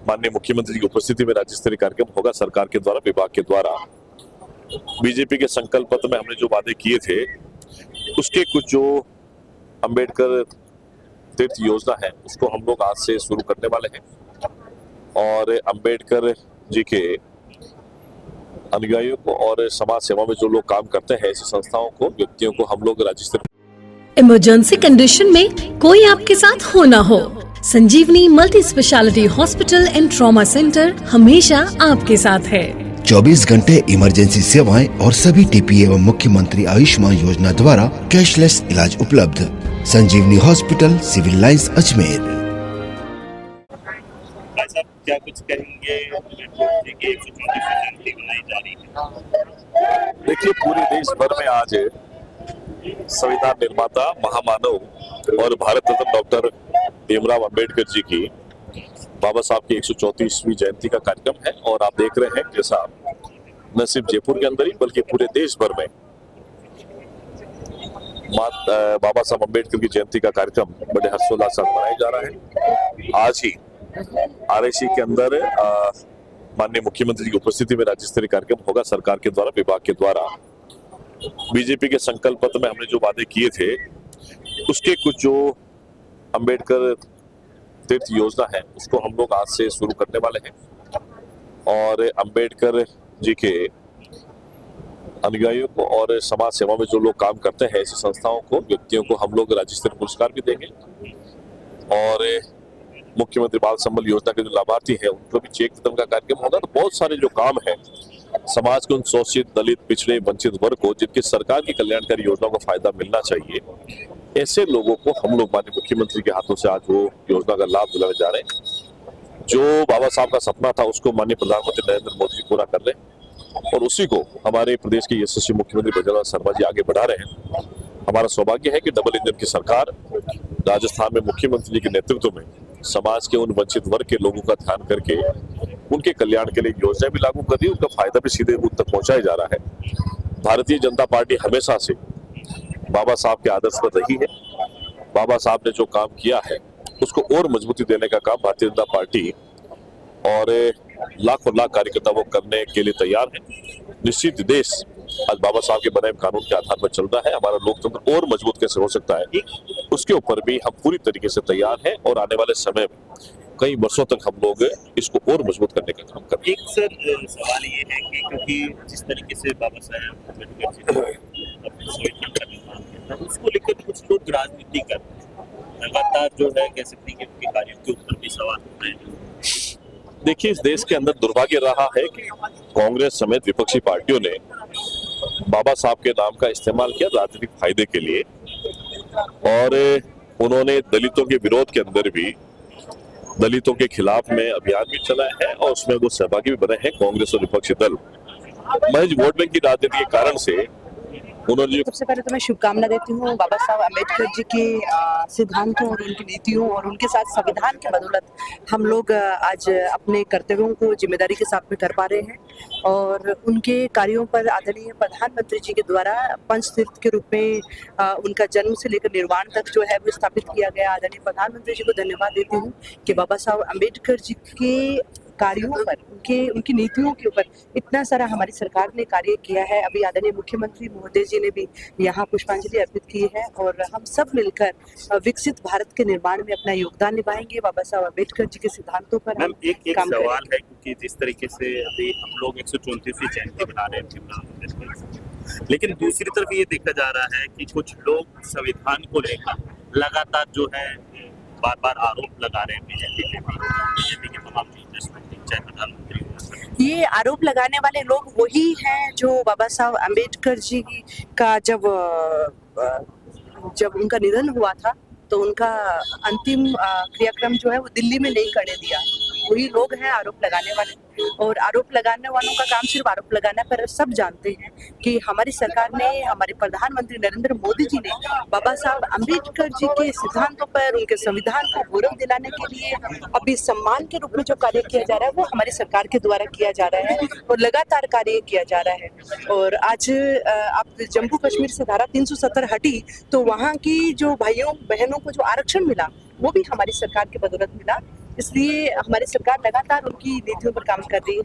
माननीय मुख्यमंत्री की उपस्थिति में राज्य स्तरीय कार्यक्रम होगा सरकार के द्वारा, विभाग के द्वारा। बीजेपी के संकल्प पत्र में हमने जो वादे किए थे उसके कुछ जो अंबेडकर तीर्थ योजना है उसको हम लोग आज से शुरू करने वाले हैं और अंबेडकर जी के अनुयायियों को और समाज सेवा में जो लोग काम करते हैं ऐसी संस्थाओं को, व्यक्तियों को हम लोग राज्य स्तरीय इमरजेंसी कंडीशन में कोई आपके साथ हो ना हो, Sanjeevani multi speciality hospital and trauma centre हमेशा आपके साथ है। 24 घंटे इमरजेंसी सेवाएं और सभी टीपी एवं मुख्यमंत्री आयुष्मान योजना द्वारा कैशलेस इलाज उपलब्ध। संजीवनी हॉस्पिटल, सिविल लाइंस, अजमेर। क्या कुछ कहेंगे? 134वीं जयंती मनाई जा रही है। देखिए, पूरे देश भर में आज संविधान निर्माता, महामानव और भारत रत्न डॉक्टर भीमराव अंबेडकर जी की बाबा साहब की 134वीं जयंती का कार्यक्रम है और आप देख रहे हैं जैसा न सिर्फ जयपुर के अंदर ही बल्कि पूरे देश भर में बाबा साहब अंबेडकर की जयंती का कार्यक्रम बड़े हर्षोल्लास से मनाया जा रहा है। आज ही आरएसी के अंदर माननीय मुख्यमंत्री की उपस्थिति में राज्य स्तरीय कार्यक्रम होगा सरकार के द्वारा, विभाग के द्वारा। बीजेपी के संकल्प पत्र में हमने जो वादे किए थे उसके कुछ जो अंबेडकर तीर्थ योजना है उसको हम लोग आज से शुरू करने वाले हैं और अंबेडकर जी के अनुयायियों को और समाज सेवा में जो लोग काम करते हैं ऐसी संस्थाओं को, व्यक्तियों को हम लोग राज्य स्तरीय पुरस्कार भी देंगे और मुख्यमंत्री बाल संबल योजना के जो लाभार्थी हैं उनको भी चेक वितरण का कार्यक्रम होगा। तो बहुत सारे जो काम है समाज के उन शोषित, दलित, पिछड़े, वंचित वर्ग को जिनकी सरकार की कल्याणकारी योजनाओं का फायदा मिलना चाहिए, ऐसे लोगों को हम लोग माननीय मुख्यमंत्री के हाथों से आज वो योजना का लाभ दिलाने जा रहे हैं। जो बाबा साहब का सपना था उसको माननीय प्रधानमंत्री नरेंद्र मोदी जी पूरा कर रहे हैं और उसी को हमारे प्रदेश के यशस्वी मुख्यमंत्री बजरंग शर्मा जी आगे बढ़ा रहे हैं। हमारा सौभाग्य है कि डबल इंजन की सरकार राजस्थान में मुख्यमंत्री जी के नेतृत्व में समाज के उन वंचित वर्ग के लोगों का ध्यान करके उनके कल्याण के लिए योजना भी लागू कर रही है, उनका फायदा भी सीधे उन तक पहुंचाया जा रहा है। भारतीय जनता पार्टी हमेशा से बाबा साहब के आदर्श पर रही है। बाबा साहब ने जो काम किया है उसको और मजबूती देने का काम भारतीय जनता पार्टी और लाखों लाख कार्यकर्ता वो करने के लिए तैयार है। निश्चित देश आज बाबा साहब के बनाए कानून के आधार पर चल रहा है। हमारा लोकतंत्र और मजबूत कैसे हो सकता है उसके ऊपर भी हम पूरी तरीके से तैयार हैं और आने वाले समय में कई वर्षों तक हम लोग इसको और मजबूत करने का काम करेंगे। एक सर सवाल ये है कि क्योंकि जिस तरीके से बाबा साहब अम्बेडकर जी ने अपने संविधान का निर्माण किया था उसको लेकर कुछ लोग राजनीति कर रहे हैं, लगातार जो है कह सकते हैं कि उनके कार्यों के ऊपर भी सवाल उठ रहे हैं। देखिए, इस देश के अंदर दुर्भाग्य रहा है कि कांग्रेस समेत विपक्षी पार्टियों ने बाबा साहब के नाम का इस्तेमाल किया राजनीतिक फायदे के लिए और उन्होंने दलितों के विरोध के अंदर भी दलितों के खिलाफ में अभियान भी चलाया है और उसमें वो सहभागी भी बने हैं कांग्रेस और विपक्षी दल। महज वोट बैंक की राजनीति के कारण से उन्होंने सबसे पहले तो मैं शुभकामना देती हूँ बाबा साहब अम्बेडकर जी के सिद्धांतों और उनकी नीतियों और उनके साथ संविधान के बदौलत हम लोग आज अपने कर्तव्यों को जिम्मेदारी के साथ में कर पा रहे हैं और उनके कार्यों पर आदरणीय प्रधानमंत्री जी के द्वारा पंचतीर्थ के रूप में उनका जन्म से लेकर निर्वाण तक जो है वो स्थापित किया गया। आदरणीय प्रधानमंत्री जी को धन्यवाद देती हूँ कि बाबा साहब अम्बेडकर जी के कार्यों पर, उनकी नीतियों के ऊपर इतना सारा हमारी सरकार ने कार्य किया है। अभी आदरणीय मुख्यमंत्री महोदय जी ने भी यहाँ पुष्पांजलि अर्पित की है और हम सब मिलकर विकसित भारत के निर्माण में अपना योगदान निभाएंगे। बाबा साहब अम्बेडकर जी के सिद्धांतों पर हम एक काम सवाल है क्योंकि जिस तरीके से अभी हम लोग 134वीं जयंती मना रहे हैं, लेकिन दूसरी तरफ ये देखा जा रहा है कि कुछ लोग संविधान को लेकर लगातार जो है बार बार आरोप लगा रहे हैं बीजेपी के तमाम लीडर्स पर, चाहे प्रधानमंत्री। ये आरोप लगाने वाले लोग वही हैं जो बाबा साहब अम्बेडकर जी का जब उनका निधन हुआ था तो उनका अंतिम क्रियाक्रम जो है वो दिल्ली में नहीं करने दिया। वही लोग हैं आरोप लगाने वाले और आरोप लगाने वालों का काम सिर्फ आरोप लगाना, पर सब जानते हैं कि हमारी सरकार ने, हमारे प्रधानमंत्री नरेंद्र मोदी जी ने बाबा साहब अम्बेडकर जी के सिद्धांतों पर, उनके संविधान को गौरव दिलाने के लिए अभी सम्मान के रूप में जो कार्य किया जा रहा है वो हमारी सरकार के द्वारा किया जा रहा है और लगातार कार्य किया जा रहा है। और आज आप जम्मू कश्मीर से धारा 370 हटी तो वहाँ की जो भाइयों बहनों को जो आरक्षण मिला वो भी हमारी सरकार की बदौलत मिला। इसलिए हमारी सरकार लगातार उनकी नीतियों पर काम कर रही है